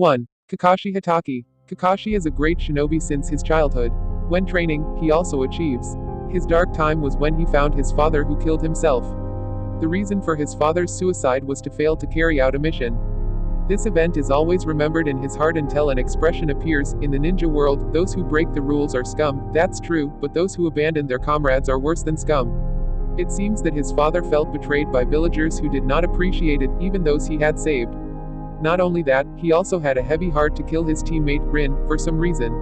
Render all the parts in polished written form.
1. Kakashi Hatake. Kakashi is a great shinobi since his childhood. When training, he also achieves. His dark time was when he found his father who killed himself. The reason for his father's suicide was to fail to carry out a mission. This event is always remembered in his heart until an expression appears. In the ninja world, those who break the rules are scum. That's true, but those who abandon their comrades are worse than scum. It seems that his father felt betrayed by villagers who did not appreciate it, even those he had saved. Not only that, he also had a heavy heart to kill his teammate, Rin, for some reason.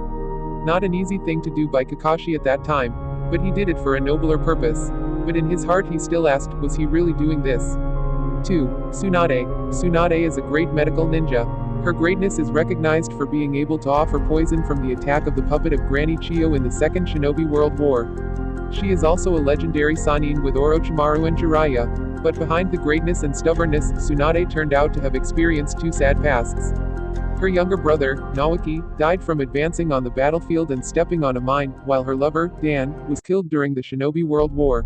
Not an easy thing to do by Kakashi at that time, but he did it for a nobler purpose. But in his heart he still asked, was he really doing this? 2. Tsunade. Tsunade is a great medical ninja. Her greatness is recognized for being able to offer poison from the attack of the puppet of Granny Chiyo in the Second Shinobi World War. She is also a legendary Sannin with Orochimaru and Jiraiya. But behind the greatness and stubbornness, Tsunade turned out to have experienced two sad pasts. Her younger brother, Naoki, died from advancing on the battlefield and stepping on a mine, while her lover, Dan, was killed during the Shinobi World War.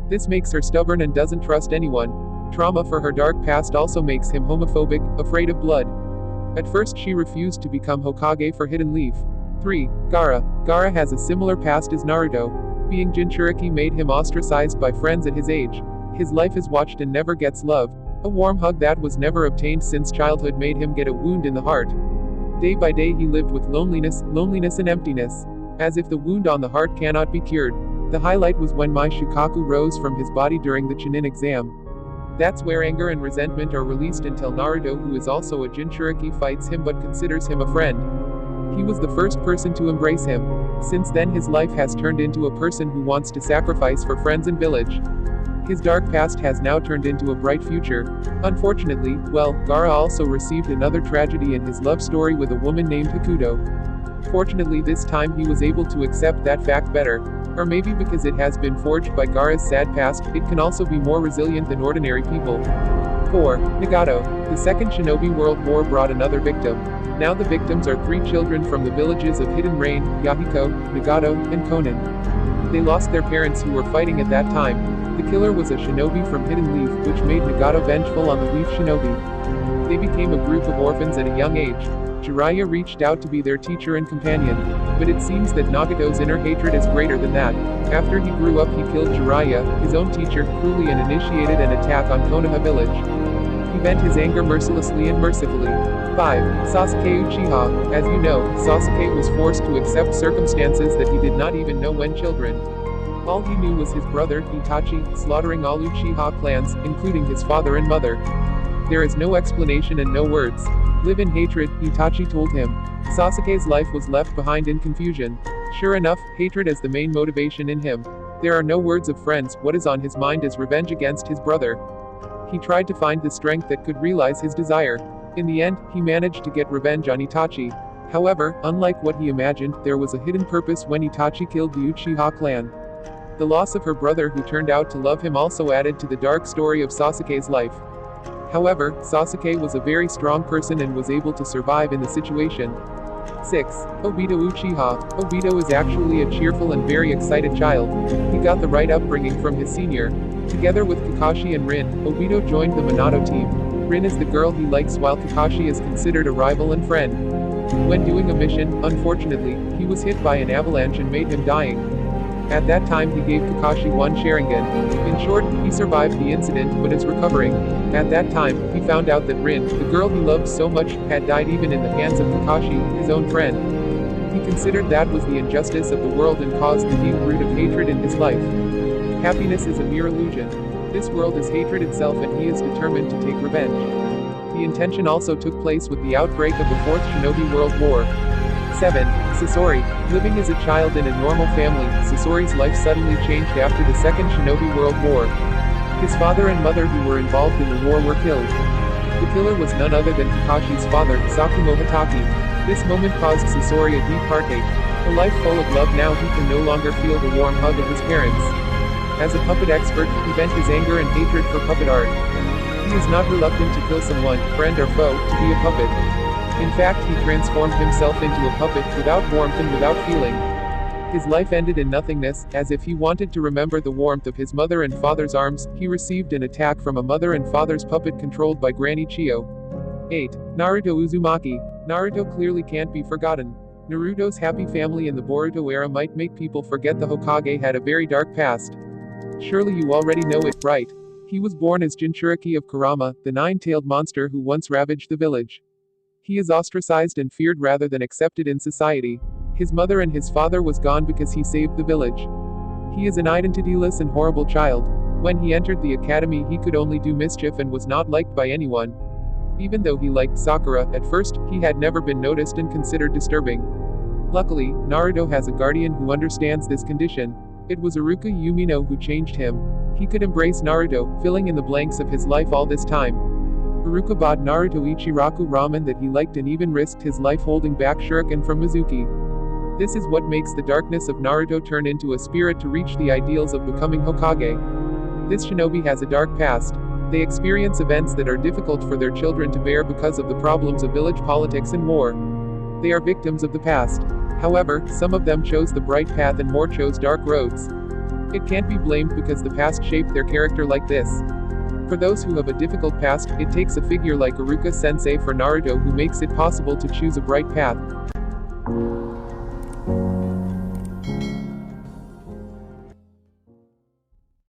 This makes her stubborn and doesn't trust anyone. Trauma for her dark past also makes him homophobic, afraid of blood. At first she refused to become Hokage for Hidden Leaf. 3. Gaara. Gaara has a similar past as Naruto. Being Jinchuriki made him ostracized by friends at his age. His life is watched and never gets love. A warm hug that was never obtained since childhood made him get a wound in the heart. Day by day he lived with loneliness and emptiness. As if the wound on the heart cannot be cured. The highlight was when Mai Shukaku rose from his body during the Chunin exam. That's where anger and resentment are released until Naruto, who is also a Jinchuriki, fights him but considers him a friend. He was the first person to embrace him. Since then his life has turned into a person who wants to sacrifice for friends and village. His dark past has now turned into a bright future. Unfortunately, well, Gaara also received another tragedy in his love story with a woman named Hakuto. Fortunately this time he was able to accept that fact better. Or maybe because it has been forged by Gaara's sad past, it can also be more resilient than ordinary people. 4. Nagato. The Second Shinobi World War brought another victim. Now the victims are 3 children from the villages of Hidden Rain, Yahiko, Nagato, and Konan. They lost their parents who were fighting at that time. The killer was a shinobi from Hidden Leaf, which made Nagato vengeful on the Leaf Shinobi. They became a group of orphans at a young age. Jiraiya reached out to be their teacher and companion. But it seems that Nagato's inner hatred is greater than that. After he grew up he killed Jiraiya, his own teacher, cruelly and initiated an attack on Konoha village. He vent his anger mercilessly and mercifully. 5. Sasuke Uchiha. As you know, Sasuke was forced to accept circumstances that he did not even know when children. All he knew was his brother, Itachi, slaughtering all Uchiha clans, including his father and mother. There is no explanation and no words. Live in hatred, Itachi told him. Sasuke's life was left behind in confusion. Sure enough, hatred is the main motivation in him. There are no words of friends, what is on his mind is revenge against his brother. He tried to find the strength that could realize his desire. In the end, he managed to get revenge on Itachi. However, unlike what he imagined, there was a hidden purpose when Itachi killed the Uchiha clan. The loss of her brother who turned out to love him also added to the dark story of Sasuke's life. However, Sasuke was a very strong person and was able to survive in the situation. 6. Obito Uchiha. Obito is actually a cheerful and very excited child. He got the right upbringing from his senior. Together with Kakashi and Rin, Obito joined the Minato team. Rin is the girl he likes while Kakashi is considered a rival and friend. When doing a mission, unfortunately, he was hit by an avalanche and made him dying. At that time he gave Kakashi one Sharingan. In short, he survived the incident but is recovering. At that time, he found out that Rin, the girl he loved so much, had died even in the hands of Kakashi, his own friend. He considered that was the injustice of the world and caused the deep root of hatred in his life. Happiness is a mere illusion. This world is hatred itself and he is determined to take revenge. The intention also took place with the outbreak of the Fourth Shinobi World War. 7. Sasori. Living as a child in a normal family, Sasori's life suddenly changed after the Second Shinobi World War. His father and mother who were involved in the war were killed. The killer was none other than Kakashi's father, Sakumo Hatake. This moment caused Sasori a deep heartache. A life full of love, now he can no longer feel the warm hug of his parents. As a puppet expert, he vent his anger and hatred for puppet art. He is not reluctant to kill someone, friend or foe, to be a puppet. In fact, he transformed himself into a puppet, without warmth and without feeling. His life ended in nothingness, as if he wanted to remember the warmth of his mother and father's arms. He received an attack from a mother and father's puppet controlled by Granny Chiyo. 8. Naruto Uzumaki. Naruto clearly can't be forgotten. Naruto's happy family in the Boruto era might make people forget the Hokage had a very dark past. Surely you already know it, right? He was born as Jinchuriki of Kurama, the nine-tailed monster who once ravaged the village. He is ostracized and feared rather than accepted in society. His mother and his father was gone because he saved the village. He is an identityless and horrible child. When he entered the academy he could only do mischief and was not liked by anyone. Even though he liked Sakura, at first, he had never been noticed and considered disturbing. Luckily, Naruto has a guardian who understands this condition. It was Iruka Umino who changed him. He could embrace Naruto, filling in the blanks of his life all this time. Iruka bought Naruto Ichiraku ramen that he liked and even risked his life holding back shuriken from Mizuki. This is what makes the darkness of Naruto turn into a spirit to reach the ideals of becoming Hokage. This shinobi has a dark past. They experience events that are difficult for their children to bear because of the problems of village politics and war. They are victims of the past. However, some of them chose the bright path and more chose dark roads. It can't be blamed because the past shaped their character like this. For those who have a difficult past, it takes a figure like Iruka Sensei for Naruto who makes it possible to choose a bright path.